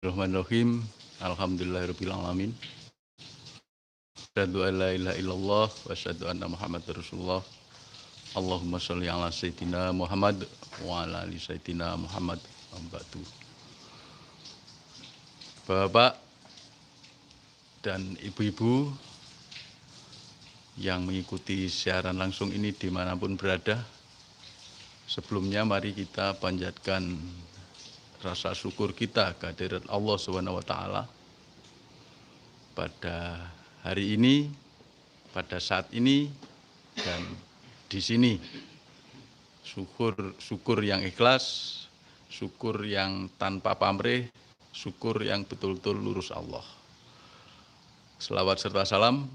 Bismillahirrahmanirrahim. Alhamdulillahirabbil alamin. Asyhadu an la ilaha illallah wa asyhadu anna Muhammadar Rasulullah. Allahumma sholli ala sayyidina Muhammad wa ala ali sayyidina Muhammad. Ba'du. Bapak dan ibu-ibu yang mengikuti siaran langsung ini dimanapun berada, sebelumnya mari kita panjatkan rasa syukur kita kehadirat Allah SWT pada hari ini, pada saat ini, dan di sini. Syukur yang ikhlas, syukur yang tanpa pamrih, syukur yang betul-betul lurus Allah. Selawat serta salam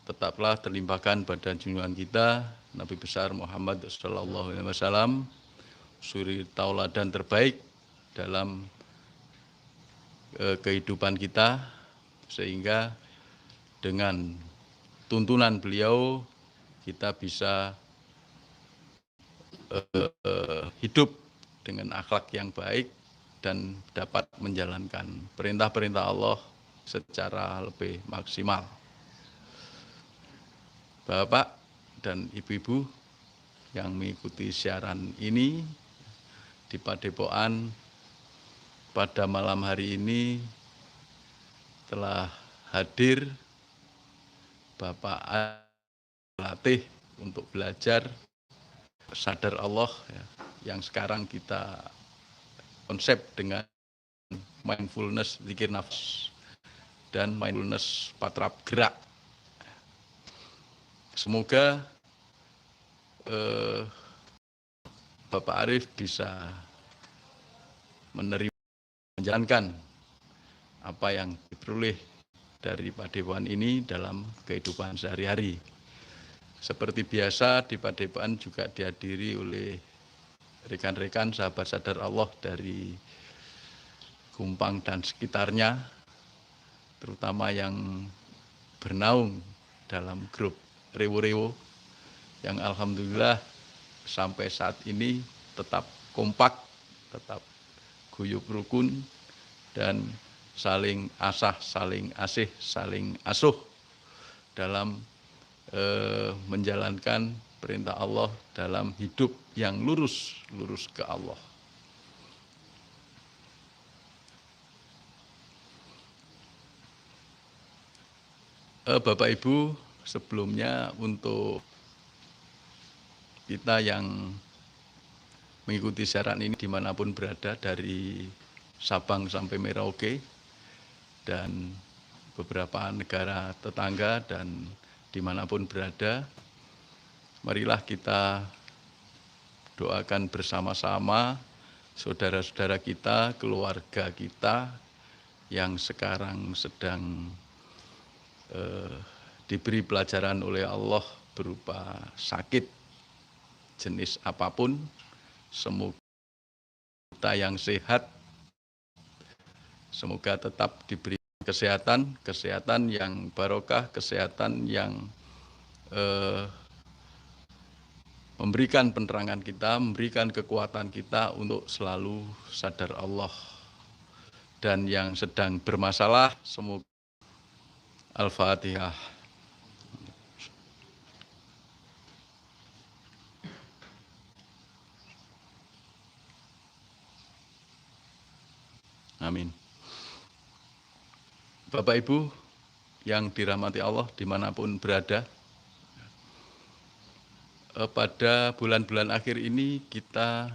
tetaplah terlimpahkan pada junjungan kita Nabi besar Muhammad SAW, suri tauladan terbaik dalam kehidupan kita, sehingga dengan tuntunan beliau kita bisa hidup dengan akhlak yang baik dan dapat menjalankan perintah-perintah Allah secara lebih maksimal. Bapak dan ibu-ibu yang mengikuti siaran ini di Padepokan pada malam hari ini telah hadir Bapak latih untuk belajar sadar Allah yang sekarang kita konsep dengan mindfulness zikir nafas dan mindfulness patrap gerak. Semoga Bapak Arif bisa menerima, menjalankan apa yang diperoleh dari Padepokan ini dalam kehidupan sehari-hari. Seperti biasa di Padepokan juga dihadiri oleh rekan-rekan sahabat sadar Allah dari Gumpang dan sekitarnya, terutama yang bernaung dalam grup Rewo-Rewo yang alhamdulillah sampai saat ini tetap kompak, tetap guyub rukun, dan saling asah, saling asih, saling asuh dalam menjalankan perintah Allah dalam hidup yang lurus ke Allah. Bapak Ibu, sebelumnya untuk kita yang mengikuti siaran ini dimanapun berada, dari Sabang sampai Merauke dan beberapa negara tetangga dan dimanapun berada, marilah kita doakan bersama-sama saudara-saudara kita, keluarga kita yang sekarang sedang diberi pelajaran oleh Allah berupa sakit jenis apapun. Semoga kita yang sehat, semoga tetap diberi kesehatan yang barokah, kesehatan yang memberikan penerangan kita, memberikan kekuatan kita untuk selalu sadar Allah. Dan yang sedang bermasalah, semoga Al-Fatihah. Amin. Bapak Ibu yang dirahmati Allah dimanapun berada, pada bulan-bulan akhir ini kita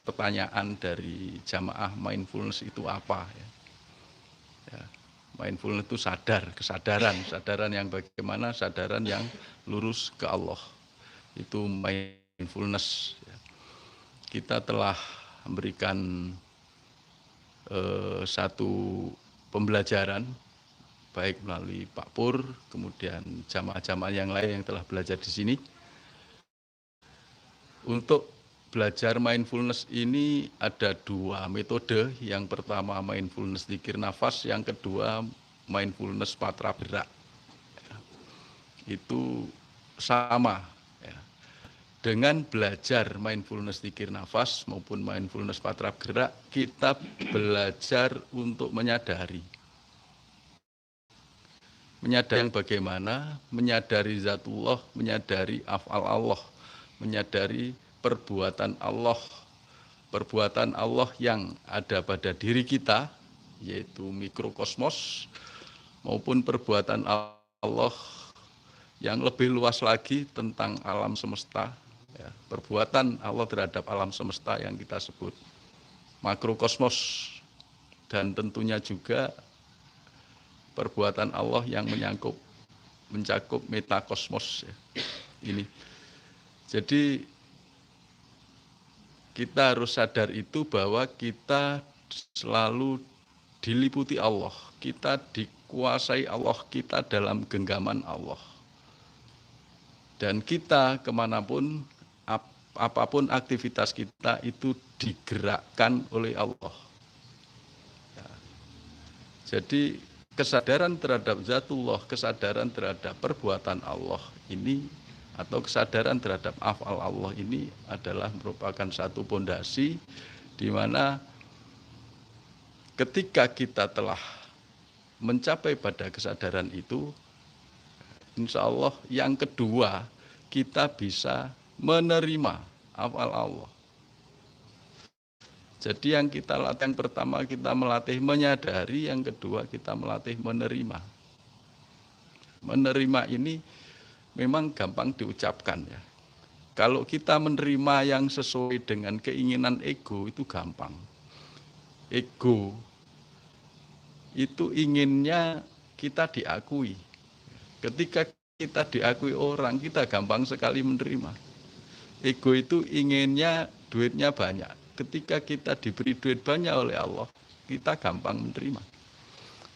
pertanyaan dari jamaah mindfulness itu apa ya? Mindfulness itu kesadaran yang bagaimana, kesadaran yang lurus ke Allah. Itu mindfulness. Kita telah memberikan satu pembelajaran baik melalui Pak Pur, kemudian jamaah-jamaah yang lain yang telah belajar di sini. Untuk belajar mindfulness ini ada dua metode. Yang pertama mindfulness zikir nafas, yang kedua mindfulness patra gerak. Itu sama. Dengan belajar mindfulness zikir nafas maupun mindfulness patrap gerak, kita belajar untuk menyadari. Menyadari yang bagaimana, menyadari zatullah, menyadari af'al Allah, menyadari perbuatan Allah yang ada pada diri kita, yaitu mikrokosmos, maupun perbuatan Allah yang lebih luas lagi tentang alam semesta, ya, perbuatan Allah terhadap alam semesta yang kita sebut makrokosmos, dan tentunya juga perbuatan Allah yang mencakup metakosmos, ya. Ini. Jadi kita harus sadar itu bahwa kita selalu diliputi Allah, kita dikuasai Allah, kita dalam genggaman Allah. Dan kita kemanapun, apapun aktivitas kita itu digerakkan oleh Allah. Ya. Jadi kesadaran terhadap zatullah, kesadaran terhadap perbuatan Allah ini, atau kesadaran terhadap af'al Allah ini adalah merupakan satu pondasi di mana ketika kita telah mencapai pada kesadaran itu, insya Allah yang kedua kita bisa menerima af'al Allah. Jadi yang kita latih, yang pertama kita melatih menyadari, yang kedua kita melatih menerima. Menerima ini memang gampang diucapkan, ya. Kalau kita menerima yang sesuai dengan keinginan ego itu gampang. Ego itu inginnya kita diakui. Ketika kita diakui orang, kita gampang sekali menerima. Ego itu inginnya duitnya banyak. Ketika kita diberi duit banyak oleh Allah, kita gampang menerima.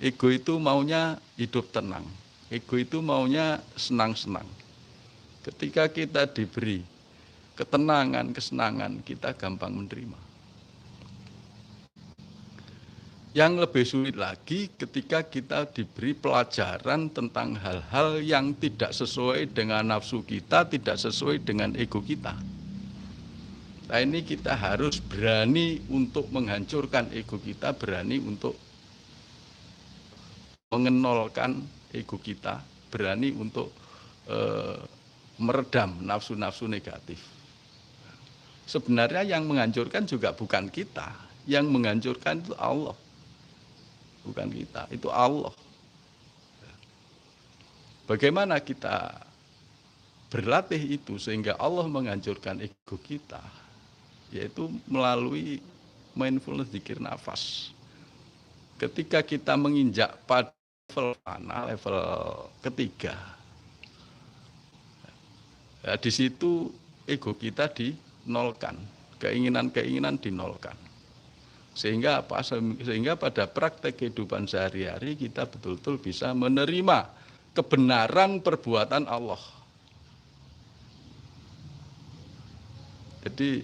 Ego itu maunya hidup tenang. Ego itu maunya senang-senang. Ketika kita diberi ketenangan, kesenangan, kita gampang menerima. Yang lebih sulit lagi ketika kita diberi pelajaran tentang hal-hal yang tidak sesuai dengan nafsu kita, tidak sesuai dengan ego kita. Nah, ini kita harus berani untuk menghancurkan ego kita, berani untuk mengenolkan ego kita, berani untuk meredam nafsu-nafsu negatif. Sebenarnya yang menghancurkan juga bukan kita, yang menghancurkan itu Allah. Bukan kita, itu Allah. Bagaimana kita berlatih itu sehingga Allah menghancurkan ego kita? Yaitu melalui mindfulness zikir nafas. Ketika kita menginjak pada level ketiga, ya, di situ ego kita dinolkan, keinginan-keinginan dinolkan. Sehingga apa? Sehingga pada praktek kehidupan sehari-hari kita betul-betul bisa menerima kebenaran perbuatan Allah. Jadi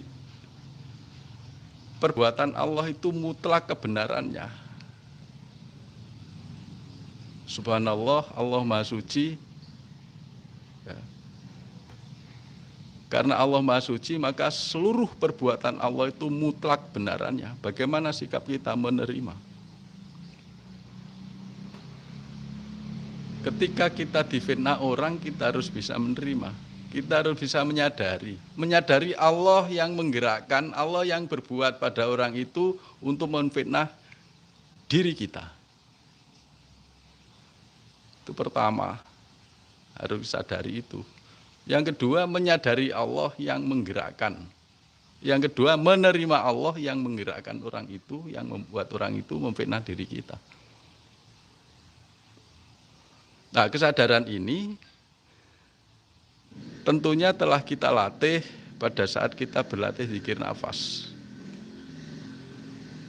perbuatan Allah itu mutlak kebenarannya. Subhanallah, Allah Maha Suci. Ya. Karena Allah Maha Suci, maka seluruh perbuatan Allah itu mutlak benarannya. Bagaimana sikap kita menerima? Ketika kita difitnah orang, kita harus bisa menerima. Kita harus bisa menyadari Allah yang menggerakkan, Allah yang berbuat pada orang itu untuk memfitnah diri kita. Itu pertama, harus sadari itu. Yang kedua, menyadari Allah yang menggerakkan. Yang kedua, menerima Allah yang menggerakkan orang itu, yang membuat orang itu memfitnah diri kita. Nah, kesadaran ini tentunya telah kita latih pada saat kita berlatih zikir nafas.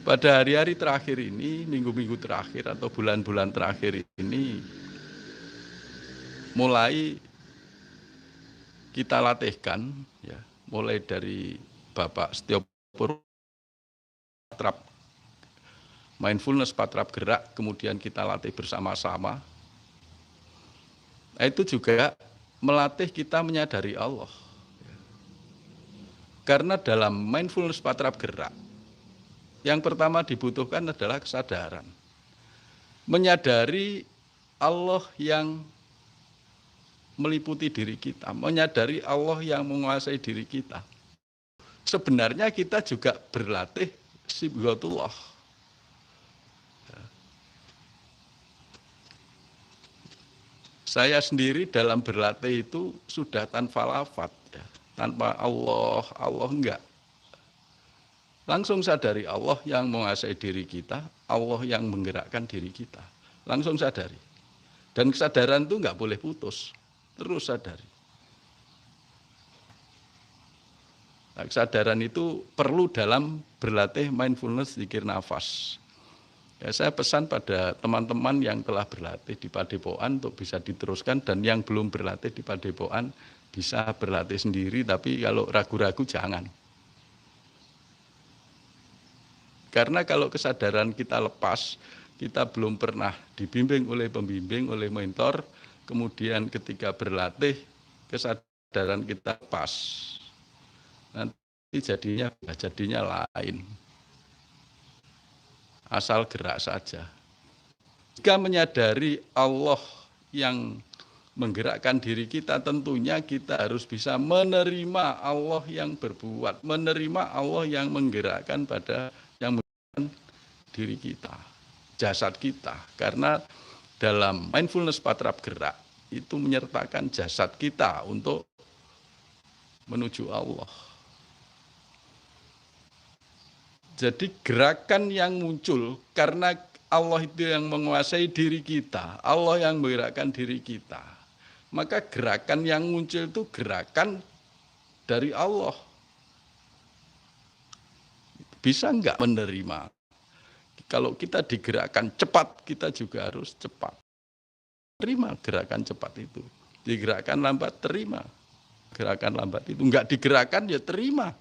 Pada hari-hari terakhir ini, minggu-minggu terakhir atau bulan-bulan terakhir ini, mulai kita latihkan, ya, mulai dari Bapak Setio Patrap, mindfulness patrap gerak, kemudian kita latih bersama-sama. Itu juga melatih kita menyadari Allah. Karena dalam mindfulness patrap gerak, yang pertama dibutuhkan adalah kesadaran. Menyadari Allah yang meliputi diri kita, menyadari Allah yang menguasai diri kita. Sebenarnya kita juga berlatih sibghatullah. Saya sendiri dalam berlatih itu sudah tanpa lafaz, ya. Tanpa Allah, Allah enggak. Langsung sadari Allah yang menguasai diri kita, Allah yang menggerakkan diri kita. Langsung sadari. Dan kesadaran itu enggak boleh putus, terus sadari. Nah, kesadaran itu perlu dalam berlatih mindfulness zikir nafas. Ya, saya pesan pada teman-teman yang telah berlatih di Padepokan untuk bisa diteruskan, dan yang belum berlatih di Padepokan bisa berlatih sendiri, tapi kalau ragu-ragu jangan. Karena kalau kesadaran kita lepas, kita belum pernah dibimbing oleh pembimbing, oleh mentor, kemudian ketika berlatih kesadaran kita lepas, nanti jadinya lain. Asal gerak saja. Jika menyadari Allah yang menggerakkan diri kita, tentunya kita harus bisa menerima Allah yang berbuat, menerima Allah yang menggerakkan pada yang menggerakkan diri kita, jasad kita. Karena dalam mindfulness patrap gerak itu menyertakan jasad kita untuk menuju Allah. Jadi gerakan yang muncul karena Allah itu yang menguasai diri kita, Allah yang menggerakkan diri kita. Maka gerakan yang muncul itu gerakan dari Allah. Bisa enggak menerima? Kalau kita digerakkan cepat, kita juga harus cepat. Terima gerakan cepat itu. Digerakkan lambat, terima. Gerakan lambat itu. Enggak digerakkan, ya terima.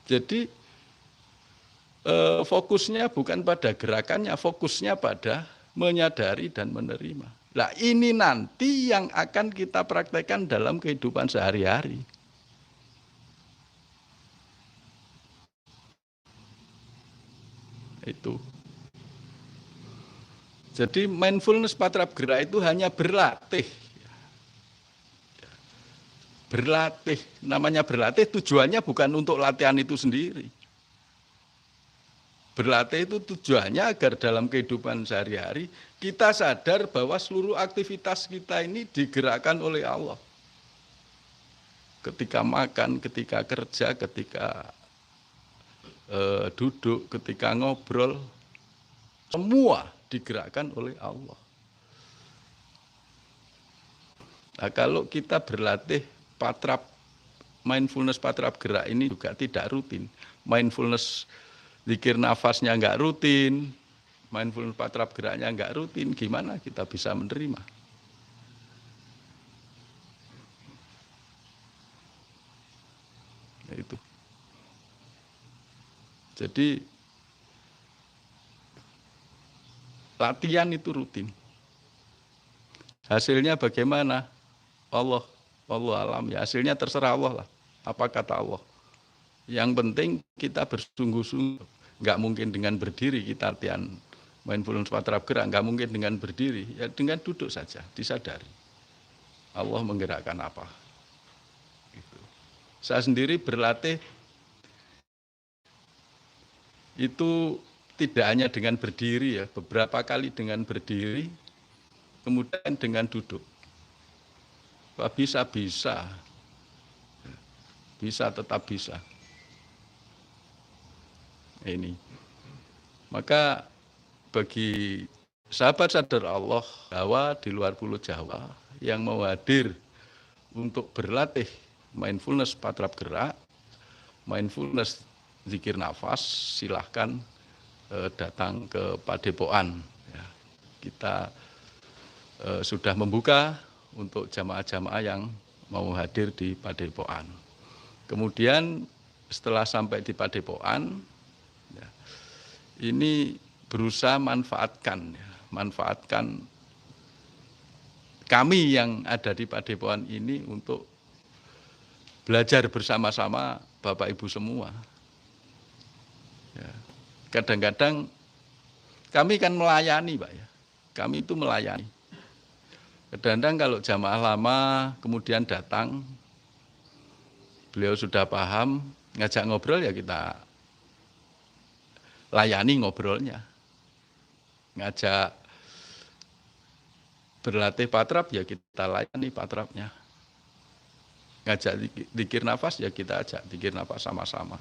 Jadi fokusnya bukan pada gerakannya, fokusnya pada menyadari dan menerima. Nah, ini nanti yang akan kita praktekkan dalam kehidupan sehari-hari. Itu. Jadi mindfulness patrap gerak itu hanya berlatih. Berlatih, namanya berlatih tujuannya bukan untuk latihan itu sendiri. Berlatih itu tujuannya agar dalam kehidupan sehari-hari kita sadar bahwa seluruh aktivitas kita ini digerakkan oleh Allah. Ketika makan, ketika kerja, ketika duduk, ketika ngobrol, semua digerakkan oleh Allah. Nah, kalau kita berlatih mindfulness patrap gerak ini juga tidak rutin. Mindfulness zikir nafasnya enggak rutin, mindfulness patrap geraknya enggak rutin, gimana kita bisa menerima? Ya itu. Jadi latihan itu rutin. Hasilnya bagaimana? Allah alam, ya hasilnya terserah Allah lah. Apa kata Allah? Yang penting kita bersungguh-sungguh. Nggak mungkin dengan berdiri kita latihan mindfulness patrap gerak, nggak mungkin dengan berdiri, ya dengan duduk saja, disadari. Allah menggerakkan apa. Gitu. Saya sendiri berlatih itu tidak hanya dengan berdiri, ya, beberapa kali dengan berdiri, kemudian dengan duduk. Bisa tetap bisa. Ini. Maka bagi sahabat sadar Allah Jawa di luar pulau Jawa yang mau hadir untuk berlatih mindfulness patrap gerak, mindfulness zikir nafas, silahkan datang ke Padepokan. Ya, kita sudah membuka untuk jamaah-jamaah yang mau hadir di Padepokan. Kemudian setelah sampai di Padepokan, ya, ini berusaha manfaatkan kami yang ada di Padepokan ini untuk belajar bersama-sama Bapak Ibu semua. Ya. Kadang-kadang kami kan melayani, Pak ya. Kami itu melayani. Kadang-kadang kalau jamaah lama kemudian datang, beliau sudah paham, ngajak ngobrol ya kita layani ngobrolnya. Ngajak berlatih patrap ya kita layani patrapnya. Ngajak dzikir nafas ya kita ajak dzikir nafas sama-sama.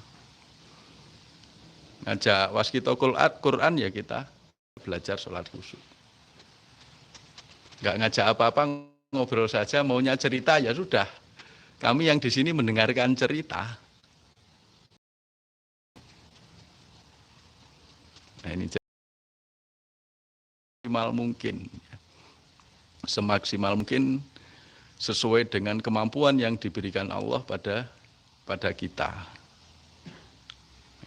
Ngajak waskita Quran ya kita belajar sholat khusyuk. Nggak ngajak apa-apa, ngobrol saja, maunya cerita ya sudah. Kami yang di sini mendengarkan cerita. Nah ini semaksimal mungkin. Semaksimal mungkin sesuai dengan kemampuan yang diberikan Allah pada kita.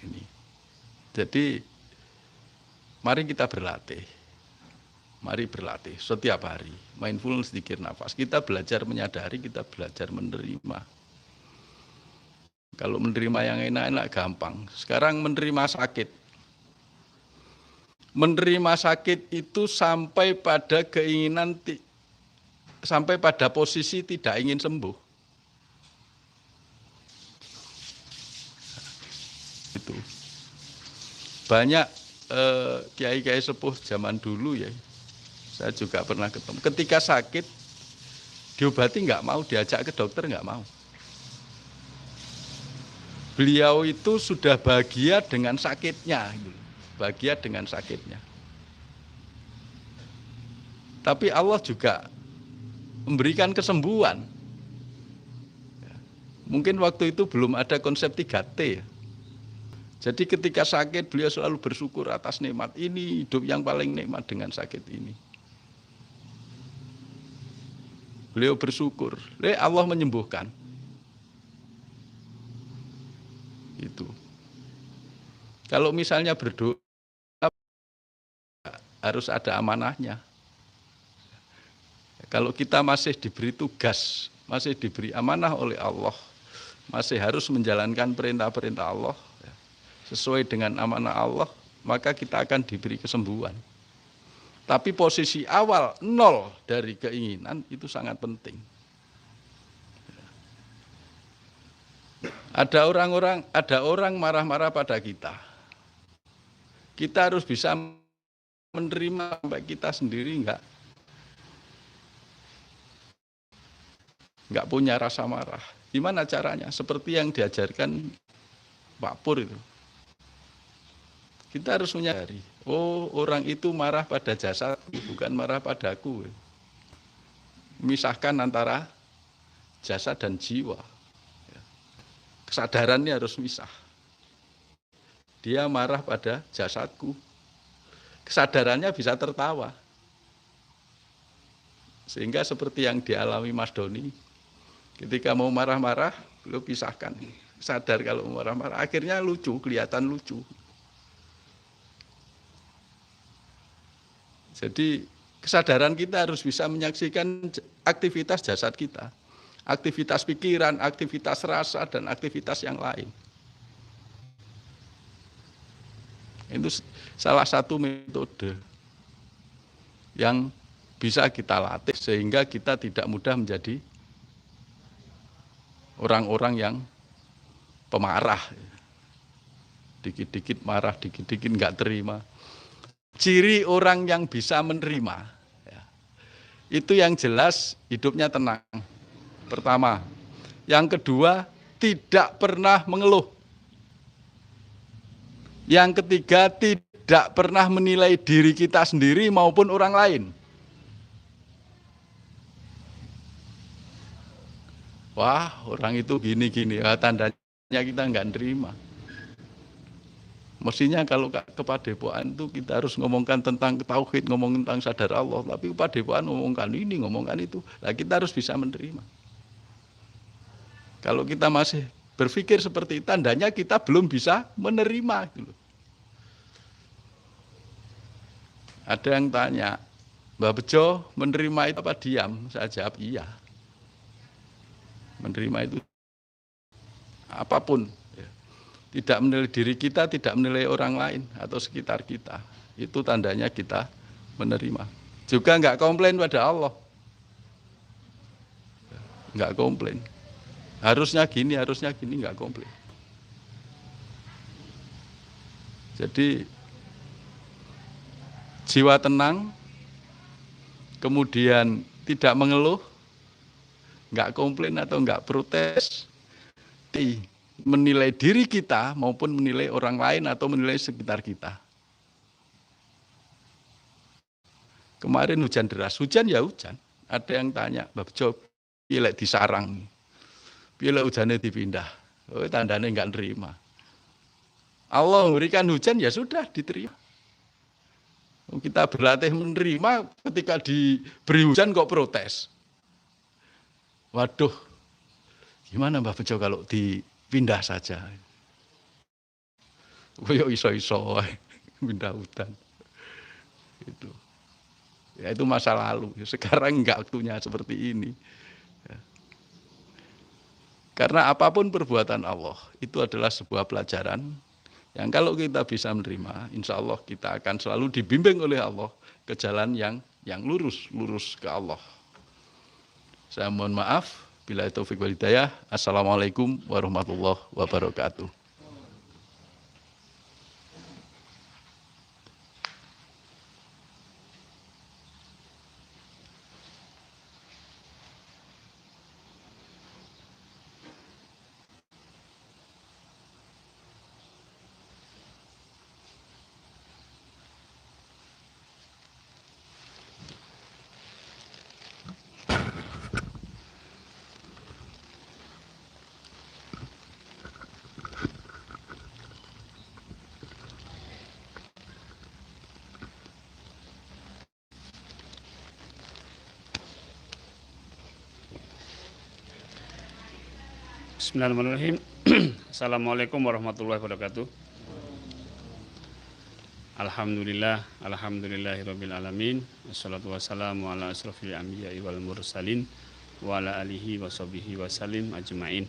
Ini. Jadi mari kita berlatih. Mari berlatih setiap hari. Mindfulness, dzikir nafas. Kita belajar menyadari, kita belajar menerima. Kalau menerima yang enak-enak gampang. Sekarang menerima sakit. Menerima sakit itu sampai pada keinginan, sampai pada posisi tidak ingin sembuh. Itu. Banyak kiai-kiai sepuh zaman dulu ya, saya juga pernah ketemu. Ketika sakit, diobati nggak mau, diajak ke dokter nggak mau. Beliau itu sudah bahagia dengan sakitnya, bahagia dengan sakitnya. Tapi Allah juga memberikan kesembuhan. Mungkin waktu itu belum ada konsep 3T. Jadi ketika sakit beliau selalu bersyukur atas nikmat ini, hidup yang paling nikmat dengan sakit ini. Beliau bersyukur, Allah menyembuhkan. Itu. Kalau misalnya berdoa harus ada amanahnya. Kalau kita masih diberi tugas, masih diberi amanah oleh Allah, masih harus menjalankan perintah-perintah Allah sesuai dengan amanah Allah, maka kita akan diberi kesembuhan. Tapi posisi awal nol dari keinginan itu sangat penting. Ada orang marah-marah pada kita. Kita harus bisa menerima sampai kita sendiri enggak punya rasa marah. Gimana caranya? Seperti yang diajarkan Pak Pur itu. Kita harus menyadari, oh orang itu marah pada jasad, bukan marah padaku. Memisahkan antara jasad dan jiwa. Kesadarannya harus misah. Dia marah pada jasadku. Kesadarannya bisa tertawa. Sehingga seperti yang dialami Mas Doni, ketika mau marah-marah, beliau pisahkan. Sadar kalau mau marah-marah, akhirnya lucu, kelihatan lucu. Jadi kesadaran kita harus bisa menyaksikan aktivitas jasad kita. Aktivitas pikiran, aktivitas rasa, dan aktivitas yang lain. Itu salah satu metode yang bisa kita latih sehingga kita tidak mudah menjadi orang-orang yang pemarah. Dikit-dikit marah, dikit-dikit nggak terima. Ciri orang yang bisa menerima, itu yang jelas hidupnya tenang. Pertama. Yang kedua, tidak pernah mengeluh. Yang ketiga, tidak pernah menilai diri kita sendiri maupun orang lain. Wah, orang itu gini-gini, tandanya kita nggak nerima. Mestinya kalau kepadepokan itu kita harus ngomongkan tentang tauhid, ngomong tentang sadar Allah, tapi kepadepokan ngomongkan ini, ngomongkan itu. Nah, kita harus bisa menerima. Kalau kita masih berpikir seperti itu, tandanya kita belum bisa menerima. Ada yang tanya, Mbak Bejo, menerima itu apa diam? Saya jawab iya. Menerima itu apapun. Ya. Tidak menilai diri kita, tidak menilai orang lain atau sekitar kita. Itu tandanya kita menerima. Juga nggak komplain pada Allah. Nggak komplain. Harusnya gini, nggak komplain. Jadi jiwa tenang, kemudian tidak mengeluh, nggak komplain atau nggak protes, menilai diri kita maupun menilai orang lain atau menilai sekitar kita. Kemarin hujan deras, hujan ya hujan. Ada yang tanya, Mbak Bejo, pilih disarang, pilih hujannya dipindah. Oh, tandanya nggak nerima. Allah memberikan hujan ya sudah diterima. Kita berlatih menerima, ketika diberi hujan kok protes. Waduh, gimana Mbak Bejo kalau dipindah saja? Koyo iso-iso pindah hutan. Itu. Ya itu masa lalu. Sekarang enggak waktunya seperti ini. Karena apapun perbuatan Allah itu adalah sebuah pelajaran yang kalau kita bisa menerima, insya Allah kita akan selalu dibimbing oleh Allah ke jalan yang lurus ke Allah. Saya mohon maaf, bila taufik wal hidayah. Assalamualaikum warahmatullahi wabarakatuh. Bismillahirrahmanirrahim. Assalamualaikum warahmatullahi wabarakatuh. Alhamdulillahirabbil alamin. Wassalatu wassalamu ala asrofil anbiya'i wal mursalin wa ala alihi washabihi wasallim ajmain.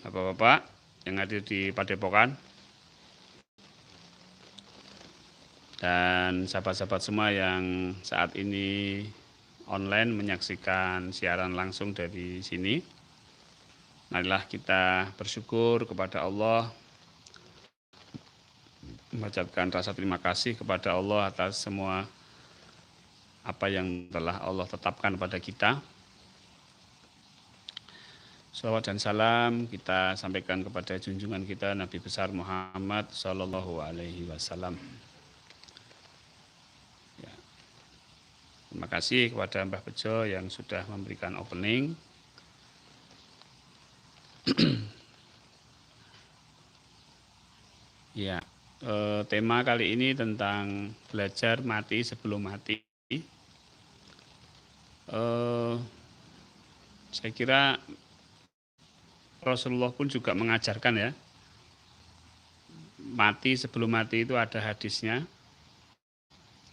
Bapak-bapak yang hadir di Padepokan dan sahabat-sahabat semua yang saat ini online menyaksikan siaran langsung dari sini. Marilah kita bersyukur kepada Allah, mengucapkan rasa terima kasih kepada Allah atas semua apa yang telah Allah tetapkan pada kita. Shalawat dan salam kita sampaikan kepada junjungan kita Nabi besar Muhammad Sallallahu Alaihi Wasallam. Ya. Terima kasih kepada Mbah Bejo yang sudah memberikan opening. Ya, tema kali ini tentang belajar mati sebelum mati. Saya kira Rasulullah pun juga mengajarkan ya, mati sebelum mati itu ada hadisnya.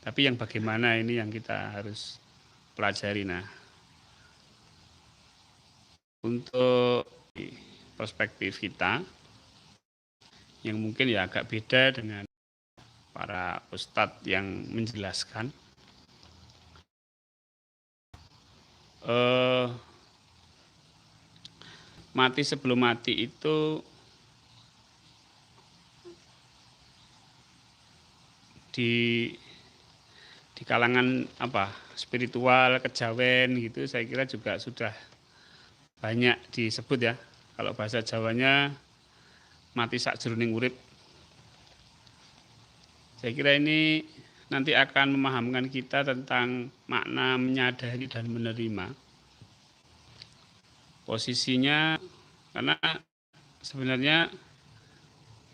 Tapi yang bagaimana ini yang kita harus pelajari. Nah, untuk perspektif kita yang mungkin ya agak beda dengan para ustadz yang menjelaskan. Mati sebelum mati itu di kalangan spiritual, kejawen gitu, saya kira juga sudah banyak disebut ya. Kalau bahasa Jawanya mati sakjroning urip. Saya kira ini nanti akan memahamkan kita tentang makna menyadari dan menerima. Posisinya, karena sebenarnya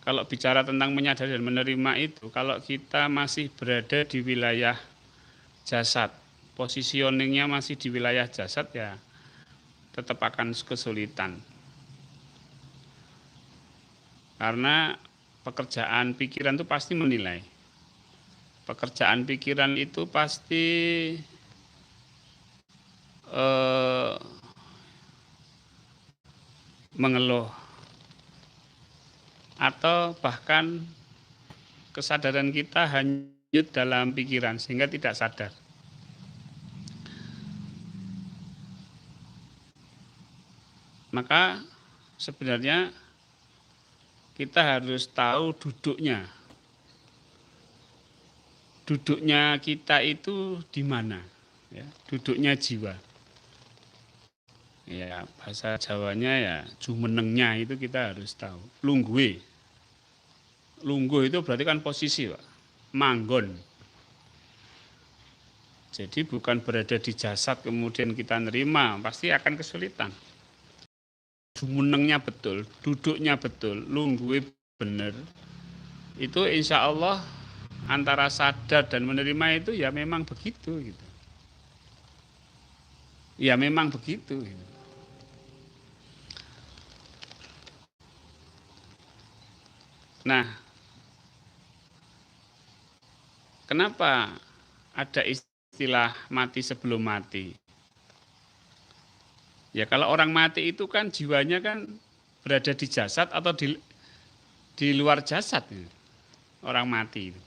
kalau bicara tentang menyadari dan menerima itu, kalau kita masih berada di wilayah jasad, positioningnya masih di wilayah jasad ya tetap akan kesulitan. Karena pekerjaan pikiran itu pasti menilai. Pekerjaan pikiran itu pasti mengeluh, atau bahkan kesadaran kita hanyut dalam pikiran sehingga tidak sadar. Maka sebenarnya kita harus tahu duduknya. Duduknya kita itu di mana? Ya, duduknya jiwa. Ya, bahasa Jawanya ya jumenengnya itu kita harus tahu. Lungguhe. Lungguh itu berarti kan posisi, Pak. Manggon. Jadi bukan berada di jasad kemudian kita nerima, pasti akan kesulitan. Jumenengnya betul, duduknya betul, lungguhe benar. Itu insya Allah antara sadar dan menerima itu ya memang begitu gitu. Ya memang begitu gitu. Nah, kenapa ada istilah mati sebelum mati? Ya kalau orang mati itu kan jiwanya kan berada di jasad atau di luar jasad. Orang mati itu.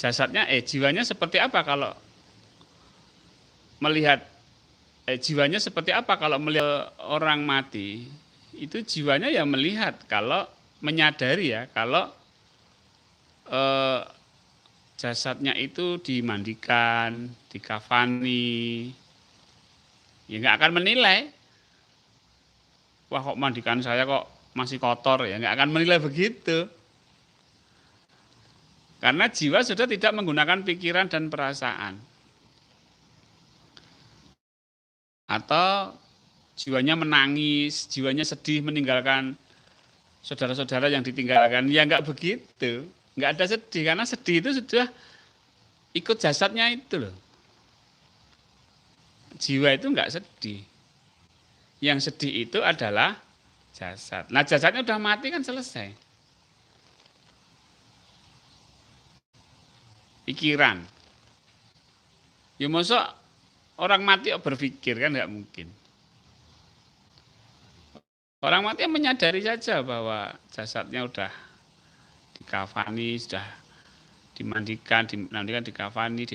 Jasadnya, jiwanya seperti apa kalau melihat, jiwanya seperti apa kalau melihat orang mati? Itu jiwanya ya melihat, kalau menyadari ya, kalau jasadnya itu dimandikan, dikafani, ya nggak akan menilai. Wah kok mandikan saya kok masih kotor, ya nggak akan menilai begitu. Karena jiwa sudah tidak menggunakan pikiran dan perasaan. Atau jiwanya menangis, jiwanya sedih meninggalkan saudara-saudara yang ditinggalkan. Ya enggak begitu. Enggak ada sedih, karena sedih itu sudah ikut jasadnya itu loh. Jiwa itu enggak sedih. Yang sedih itu adalah jasad. Nah jasadnya udah mati kan selesai. Pikiran. Ya masa orang mati berpikir kan enggak mungkin. Orang mati menyadari saja bahwa jasadnya udah dikafani, sudah dimandikan, dikafani,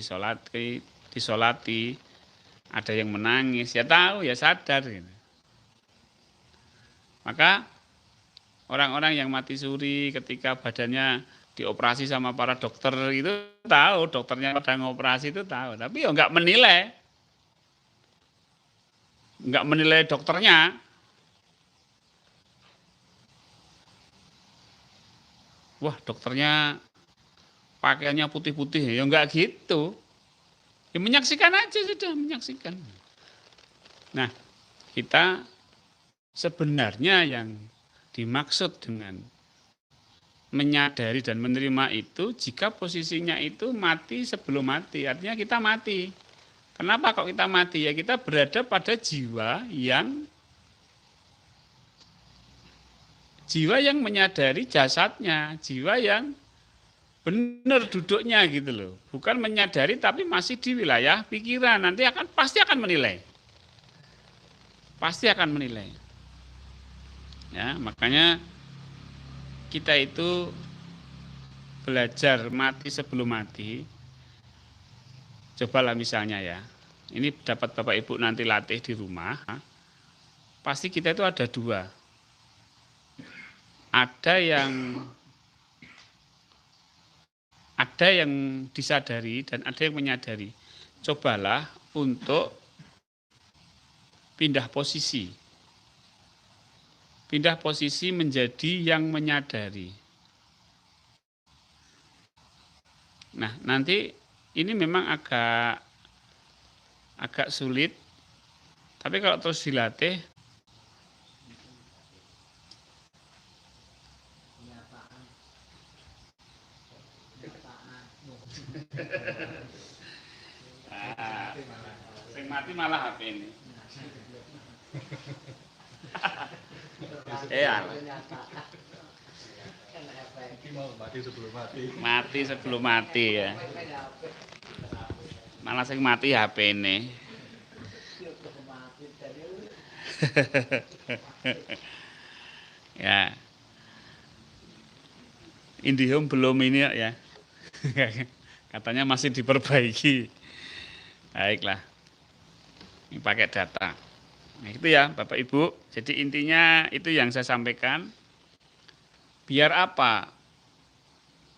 disolati, ada yang menangis, ya tahu, ya sadar. Gitu. Maka orang-orang yang mati suri ketika badannya dioperasi sama para dokter itu tahu, dokternya pada ngoperasi itu tahu, tapi ya nggak menilai dokternya. Wah dokternya pakaiannya putih-putih, ya enggak gitu. Ya menyaksikan aja sudah, menyaksikan. Nah, kita sebenarnya yang dimaksud dengan menyadari dan menerima itu jika posisinya itu mati sebelum mati, artinya kita mati. Kenapa kok kita mati? Ya kita berada pada jiwa yang menyadari jasadnya, jiwa yang benar duduknya gitu loh. Bukan menyadari tapi masih di wilayah pikiran. Nanti pasti akan menilai. Pasti akan menilai. Ya, makanya kita itu belajar mati sebelum mati. Cobalah misalnya ya. Ini dapat Bapak Ibu nanti latih di rumah. Pasti kita itu ada dua. Ada yang disadari dan ada yang menyadari. Cobalah untuk pindah posisi. Pindah posisi menjadi yang menyadari. Nah, nanti ini memang agak sulit. Tapi kalau terus dilatih, sing mati malah HP ini. Mati sebelum mati ya. Malah sing mati HP ini. Ya, IndiHome belum ini ya. Katanya masih diperbaiki. Baiklah. Ini pakai data. Nah, itu ya Bapak Ibu. Jadi intinya itu yang saya sampaikan. Biar apa?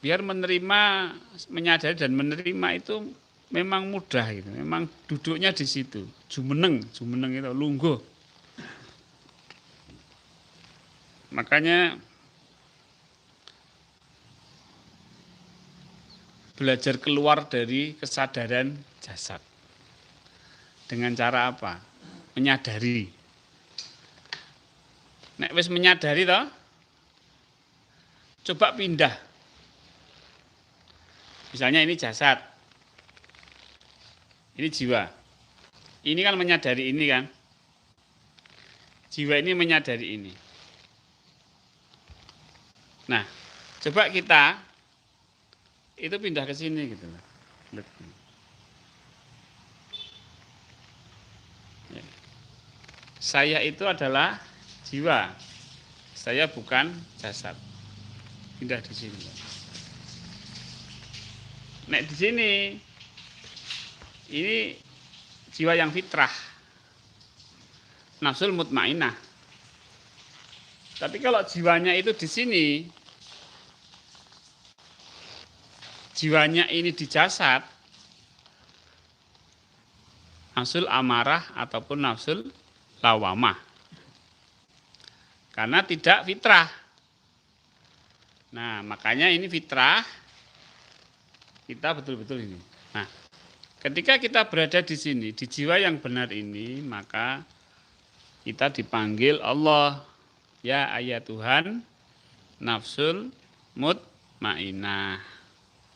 Biar menerima, menyadari dan menerima itu memang mudah gitu. Memang duduknya di situ. Jumeneng itu lungguh. Makanya belajar keluar dari kesadaran jasad. Dengan cara apa? Menyadari. Nek wis menyadari toh, coba pindah. Misalnya ini jasad. Ini jiwa. Ini kan menyadari ini kan. Jiwa ini menyadari ini. Nah, coba kita itu pindah ke sini gitu loh. Saya itu adalah jiwa. Saya bukan jasad. Pindah di sini. Nek di sini ini jiwa yang fitrah. Nafsul mutmainah. Tapi kalau jiwanya itu di sini, jiwanya ini di jasad, nafsul amarah ataupun nafsul lawamah. Karena tidak fitrah. Nah, makanya ini fitrah, kita betul-betul ini. Nah, ketika kita berada di sini, di jiwa yang benar ini, maka kita dipanggil Allah. Ya ayat Tuhan, nafsul mutmainah.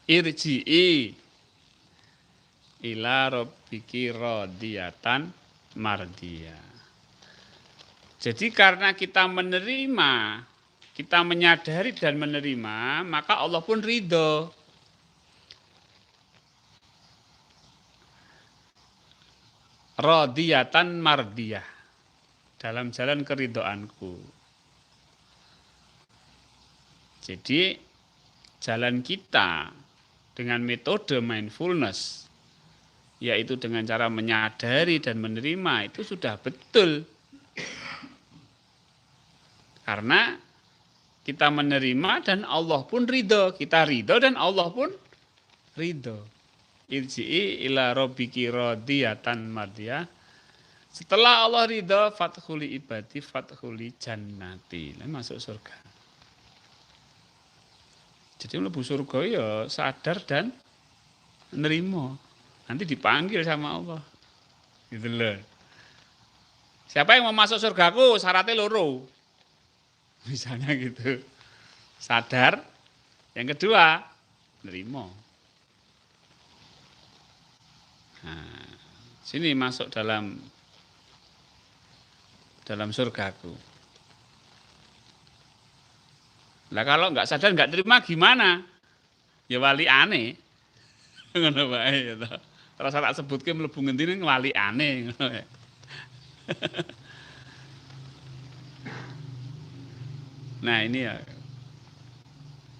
Irji'i ila rabbiki radiyatan mardiyah. Jadi karena kita menerima, kita menyadari dan menerima, maka Allah pun ridho. Radiyatan mardiyah. Dalam jalan keridhoanku. Jadi jalan kita dengan metode mindfulness, yaitu dengan cara menyadari dan menerima, itu sudah betul. Karena kita menerima dan Allah pun ridho. Kita ridho dan Allah pun ridho. Irji'i ila rabbiki radiyatan mardiyah. Setelah Allah ridho, fathuli ibadi, fathuli jannati. Masuk surga. Jadi mlebu surga ya sadar dan nerimo. Nanti dipanggil sama Allah. Gitu loh. Siapa yang mau masuk surgaku syaratnya loro. Misalnya gitu. Sadar. Yang kedua, nerimo. Nah, sini masuk dalam surgaku. Lah kalau nggak sadar nggak terima gimana? Ya wali aneh. Ngono wae ya to. Rasa tak sebutke mlebu ngendi ning wali aneh ngono ya. Nah, ini ya.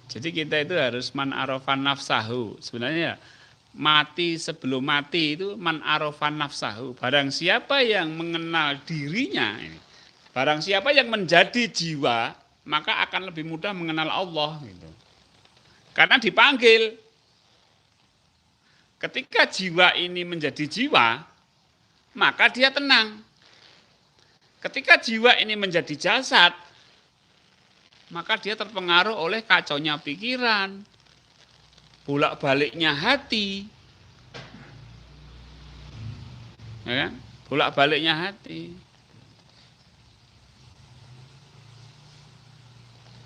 Jadi kita itu harus man arafan nafsahu. Sebenarnya ya, mati sebelum mati itu man arafan nafsahu. Barang siapa yang mengenal dirinya, barang siapa yang menjadi jiwa, maka akan lebih mudah mengenal Allah gitu. Karena dipanggil. Ketika jiwa ini menjadi jiwa, maka dia tenang. Ketika jiwa ini menjadi jasad, maka dia terpengaruh oleh kacaunya pikiran, bolak-baliknya hati. Ya kan? Bolak-baliknya hati.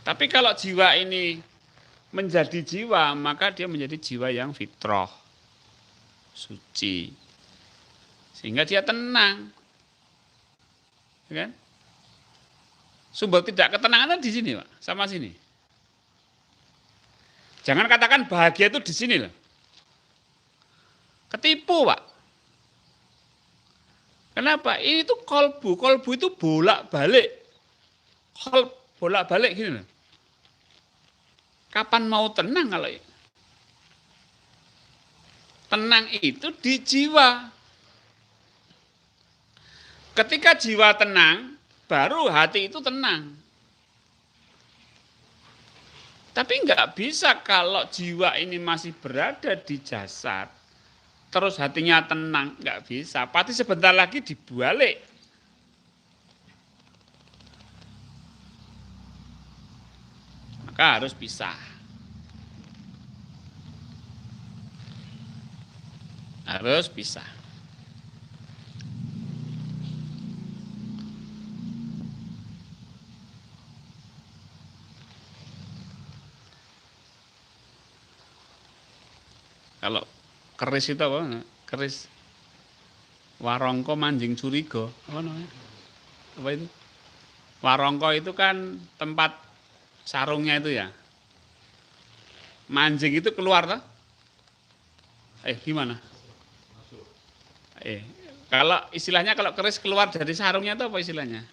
Tapi kalau jiwa ini menjadi jiwa, maka dia menjadi jiwa yang fitrah, suci. Sehingga dia tenang. Ya kan? Sumber tidak ketenangan di sini, Pak, sama sini. Jangan katakan bahagia itu di sini, loh. Ketipu, Pak. Kenapa? Ini tuh kolbu. Kolbu itu bolak-balik. Bolak-balik gini loh. Kapan mau tenang kalau tenang itu di jiwa. Ketika jiwa tenang, baru hati itu tenang. Tapi nggak bisa kalau jiwa ini masih berada di jasad, terus hatinya tenang, nggak bisa. Pasti sebentar lagi dibalik. Maka harus pisah. Harus pisah. Kalau keris itu apa? Keris warongko manjing curiga. Apa namanya? Apa itu? Warongko itu kan tempat sarungnya itu ya. Manjing itu keluar toh? Gimana? Kalau istilahnya kalau keris keluar dari sarungnya itu apa istilahnya?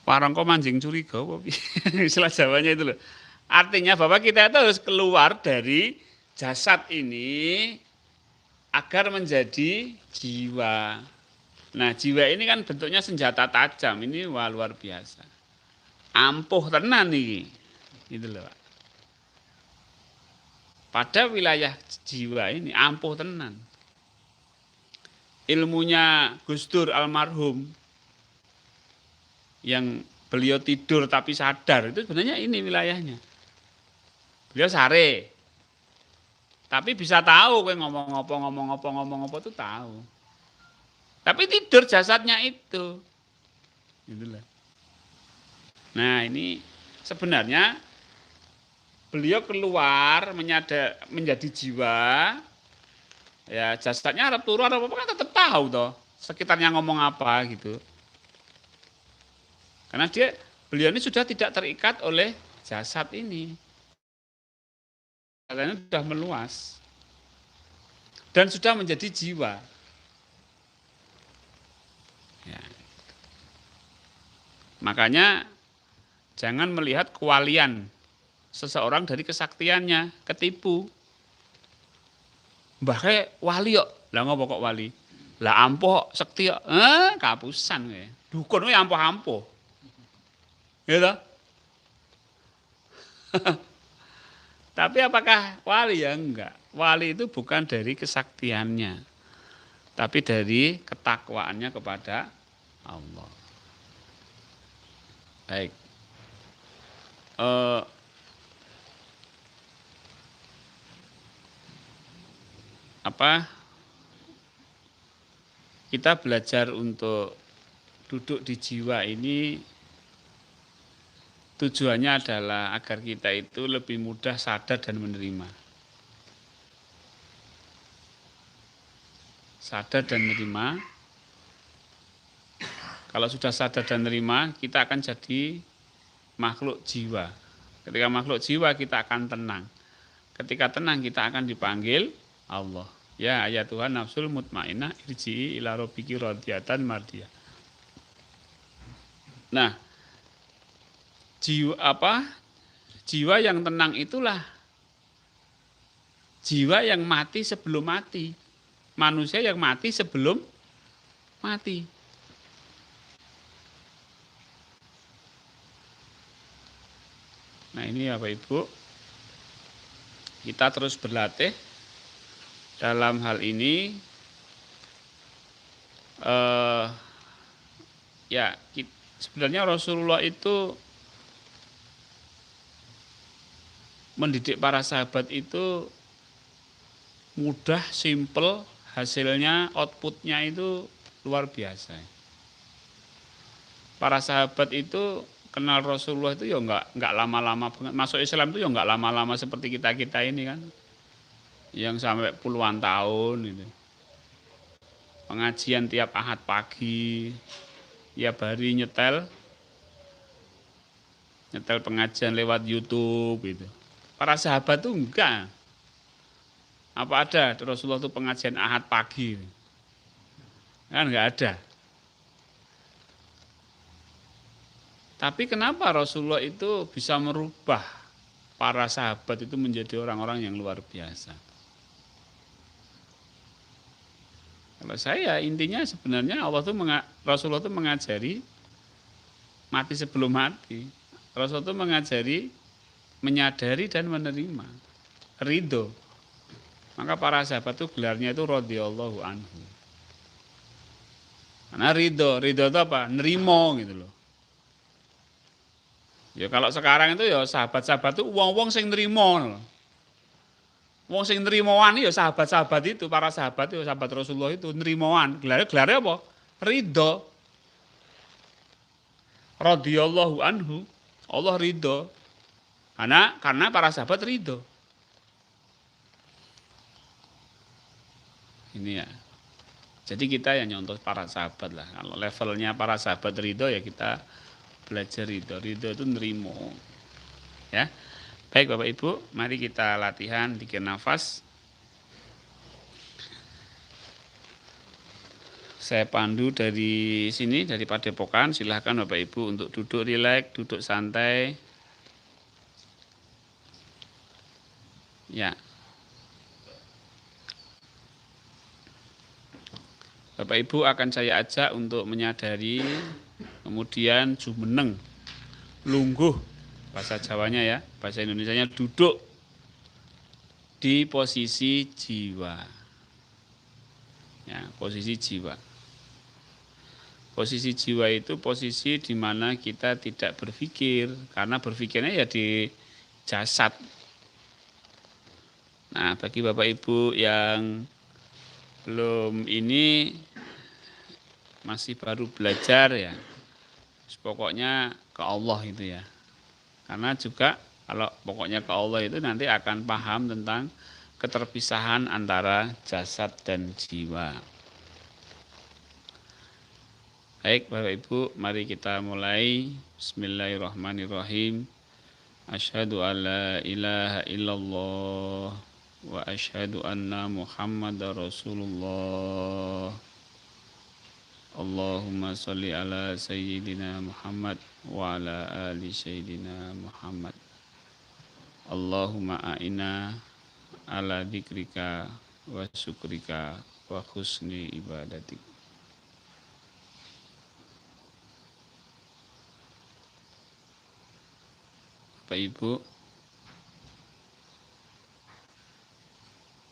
Warongko manjing curiga apa? Istilah Jawanya itu loh. Artinya bahwa kita itu harus keluar dari jasad ini agar menjadi jiwa. Nah, jiwa ini kan bentuknya senjata tajam. Ini wah, luar biasa. Ampuh tenan nih. Gitu loh, Pak. Pada wilayah jiwa ini ampuh tenan. Ilmunya Gus Dur almarhum yang beliau tidur tapi sadar itu sebenarnya ini wilayahnya. Beliau sare. Tapi bisa tahu ngomong apa tuh tahu. Tapi tidur jasadnya itu. Itulah. Nah, ini sebenarnya beliau keluar menjadi jiwa. Ya, jasadnya harap turu apa kan tetap tahu toh sekitarnya ngomong apa gitu. Karena beliau ini sudah tidak terikat oleh jasad ini. Jasadnya sudah meluas. Dan sudah menjadi jiwa. Ya. Makanya jangan melihat kewalian seseorang dari kesaktiannya, ketipu. Mbah wali kok. Lah ngopo kok wali? Lah ampuh sekti kok. Kapusan kowe. Dukun kowe ampuh-ampuh. Gitu. Tapi apakah wali? Ya enggak. Wali itu bukan dari kesaktiannya, tapi dari ketakwaannya kepada Allah. Baik. Kita belajar untuk duduk di jiwa ini tujuannya adalah agar kita itu lebih mudah sadar dan menerima. Sadar dan menerima. Kalau sudah sadar dan menerima, kita akan jadi makhluk jiwa. Ketika makhluk jiwa, kita akan tenang. Ketika tenang, kita akan dipanggil Allah. Ya ayat Tuhan nafsul mutmainnah irji'i ila rabbiki radiyatan mardiyah. Nah, jiwa yang tenang itulah jiwa yang mati sebelum mati. Manusia yang mati sebelum mati. Nah, ini Bapak Ibu, kita terus berlatih dalam hal ini. Sebenarnya Rasulullah itu mendidik para sahabat itu mudah, simple, hasilnya, outputnya itu luar biasa. Para sahabat itu kenal Rasulullah itu ya enggak lama-lama banget. Masuk Islam itu ya enggak lama-lama seperti kita ini kan, yang sampai puluhan tahun itu. Pengajian tiap Ahad pagi, tiap hari nyetel pengajian lewat YouTube itu. Para sahabat tuh enggak. Apa ada Rasulullah itu pengajian Ahad pagi. Kan nggak ada. Tapi kenapa Rasulullah itu bisa merubah para sahabat itu menjadi orang-orang yang luar biasa? Kalau saya intinya sebenarnya Rasulullah itu mengajari mati sebelum mati. Rasulullah itu mengajari menyadari dan menerima ridho. Maka para sahabat itu gelarnya itu radhiyallahu anhu. Karena ridho itu apa? Nerimo gitu loh. Ya kalau sekarang itu ya sahabat-sahabat itu wong-wong sing nerimo. Wong sing nerimoan ya sahabat-sahabat itu, para sahabat itu, sahabat Rasulullah itu nerimoan. Gelarnya apa? Ridho. Radhiyallahu anhu. Allah ridho. Karena para sahabat ridho. Ini ya. Jadi kita yang nyontoh para sahabat lah. Kalau levelnya para sahabat ridho ya kita belajar ridho. Ridho itu nerimo. Ya. Baik Bapak Ibu, mari kita latihan zikir nafas. Saya pandu dari sini, dari Padepokan. Silahkan Bapak Ibu untuk duduk rileks, duduk santai. Ya. Bapak Ibu akan saya ajak untuk menyadari, kemudian jumeneng, lungguh, bahasa Jawanya ya, bahasa Indonesianya duduk di posisi jiwa. Ya, posisi jiwa. Posisi jiwa itu posisi di mana kita tidak berpikir, karena berpikirnya ya di jasad. Nah, bagi Bapak Ibu yang belum ini masih baru belajar ya, pokoknya ke Allah itu ya. Karena juga kalau pokoknya ke Allah itu nanti akan paham tentang keterpisahan antara jasad dan jiwa. Baik Bapak Ibu, mari kita mulai. Bismillahirrahmanirrahim. Asyhadu an la ilaha illallah wa asyhadu anna Muhammadar Rasulullah. Allahumma sholli ala sayyidina Muhammad wa ala ali sayyidina Muhammad. Allahumma a'ina ala dzikrika wa syukrika wa husni ibadatik. Bapak Ibu,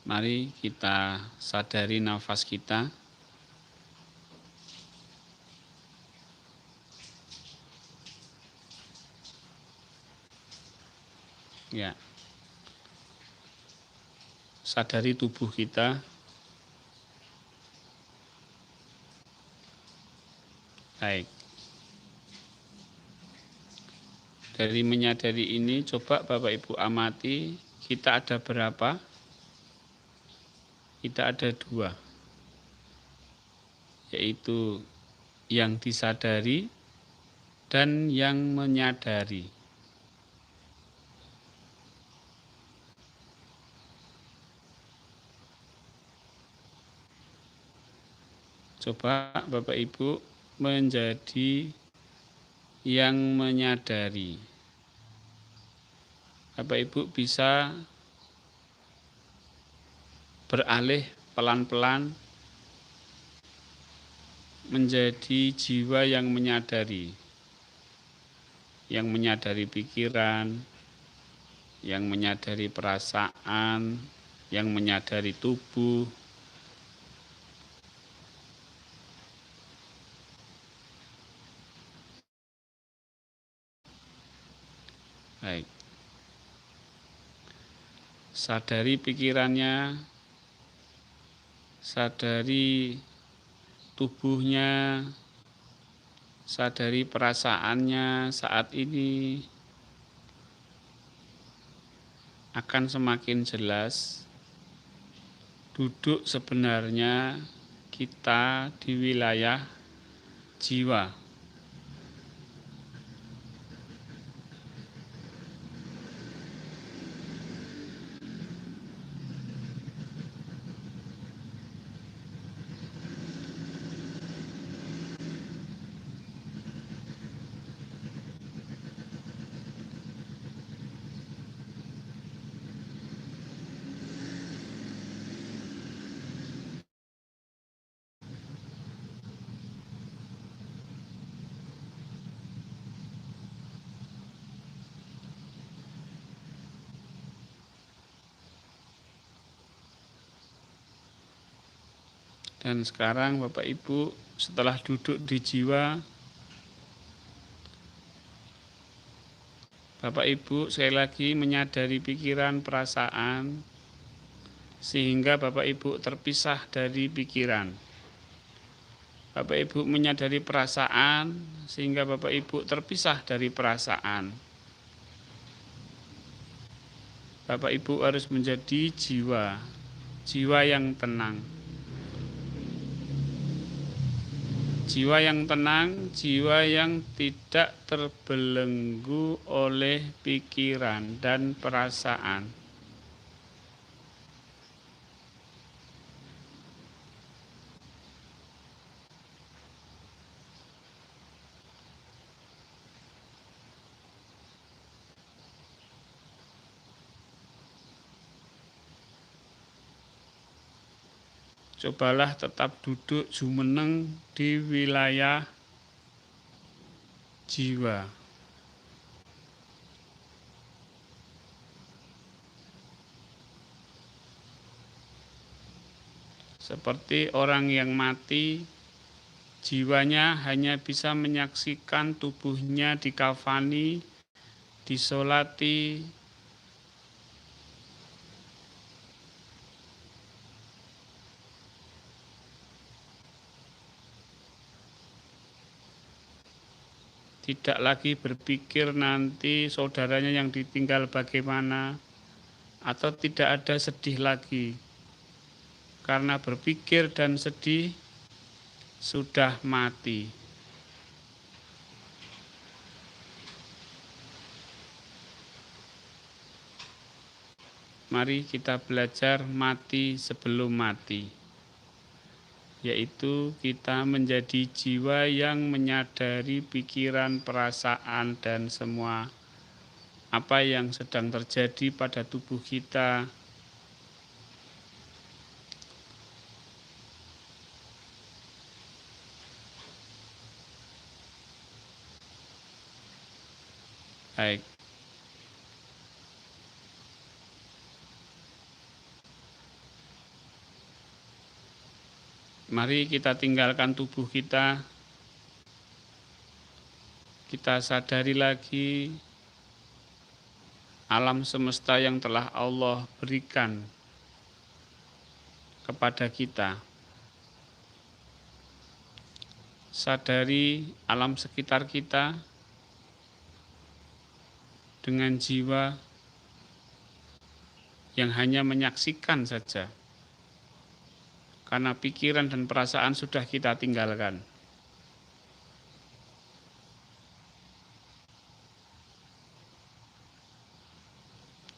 mari kita sadari nafas kita. Ya. Sadari tubuh kita. Baik. Dari menyadari ini coba Bapak Ibu amati, kita ada berapa? Kita ada 2. Yaitu yang disadari dan yang menyadari. Coba Bapak Ibu menjadi yang menyadari. Bapak Ibu bisa beralih pelan-pelan menjadi jiwa yang menyadari. Yang menyadari pikiran, yang menyadari perasaan, yang menyadari tubuh. Baik. Sadari pikirannya, sadari tubuhnya, sadari perasaannya saat ini. Akan semakin jelas duduk sebenarnya kita di wilayah jiwa. Dan sekarang Bapak Ibu setelah duduk di jiwa, Bapak Ibu sekali lagi menyadari pikiran, perasaan, sehingga Bapak Ibu terpisah dari pikiran. Bapak Ibu menyadari perasaan, sehingga Bapak Ibu terpisah dari perasaan. Bapak Ibu harus menjadi jiwa, jiwa yang tenang. Jiwa yang tenang, jiwa yang tidak terbelenggu oleh pikiran dan perasaan. Cobalah tetap duduk jumeneng di wilayah jiwa. Seperti orang yang mati, jiwanya hanya bisa menyaksikan tubuhnya dikafani, disolati, tidak lagi berpikir nanti saudaranya yang ditinggal bagaimana, atau tidak ada sedih lagi. Karena berpikir dan sedih sudah mati. Mari kita belajar mati sebelum mati, yaitu kita menjadi jiwa yang menyadari pikiran, perasaan, dan semua apa yang sedang terjadi pada tubuh kita. Baik. Mari kita tinggalkan tubuh kita. Kita sadari lagi alam semesta yang telah Allah berikan kepada kita. Sadari alam sekitar kita dengan jiwa yang hanya menyaksikan saja. Karena pikiran dan perasaan sudah kita tinggalkan.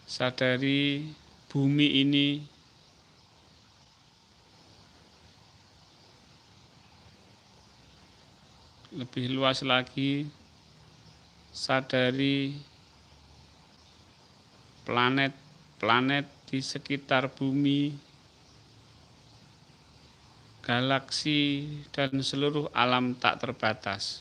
Sadari bumi ini lebih luas lagi. Sadari planet-planet di sekitar bumi, galaksi, dan seluruh alam tak terbatas.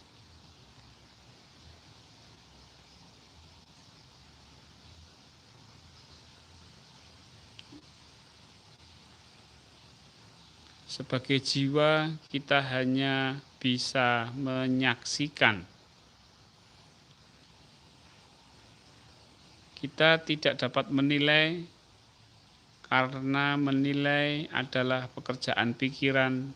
Sebagai jiwa, kita hanya bisa menyaksikan. Kita tidak dapat menilai, karena menilai adalah pekerjaan pikiran.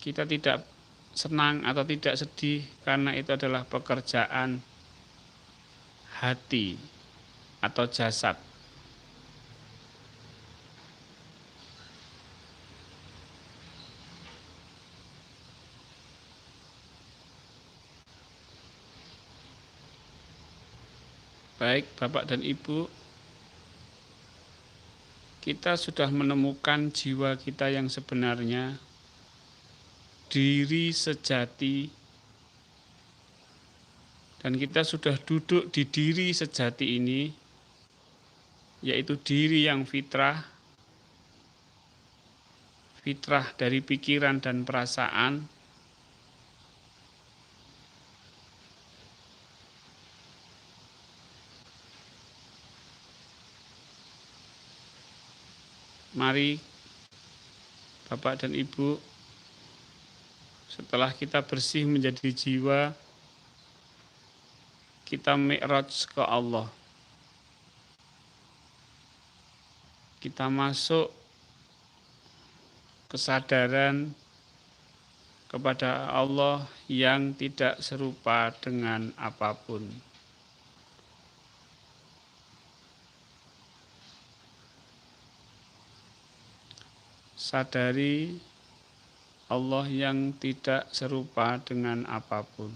Kita tidak senang atau tidak sedih karena itu adalah pekerjaan hati atau jasad. Baik Bapak dan Ibu, kita sudah menemukan jiwa kita yang sebenarnya, diri sejati, dan kita sudah duduk di diri sejati ini, yaitu diri yang fitrah dari pikiran dan perasaan. Mari Bapak dan Ibu, setelah kita bersih menjadi jiwa, kita mi'raj ke Allah. Kita masuk kesadaran kepada Allah yang tidak serupa dengan apapun. Sadari Allah yang tidak serupa dengan apapun.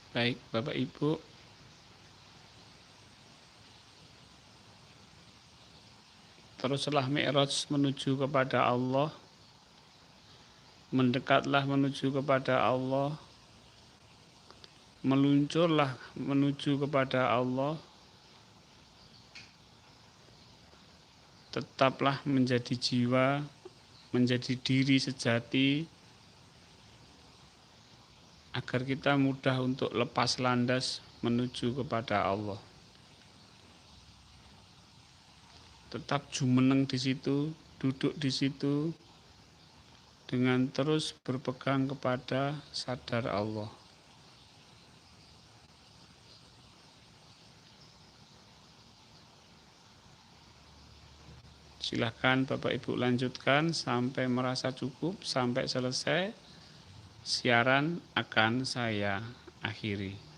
Baik, Bapak Ibu, teruslah mi'raj menuju kepada Allah, mendekatlah menuju kepada Allah, meluncurlah menuju kepada Allah, tetaplah menjadi jiwa, menjadi diri sejati, agar kita mudah untuk lepas landas menuju kepada Allah. Tetap jumeneng di situ, duduk di situ, dengan terus berpegang kepada sadar Allah. Silahkan Bapak Ibu lanjutkan sampai merasa cukup, sampai selesai. Siaran akan saya akhiri.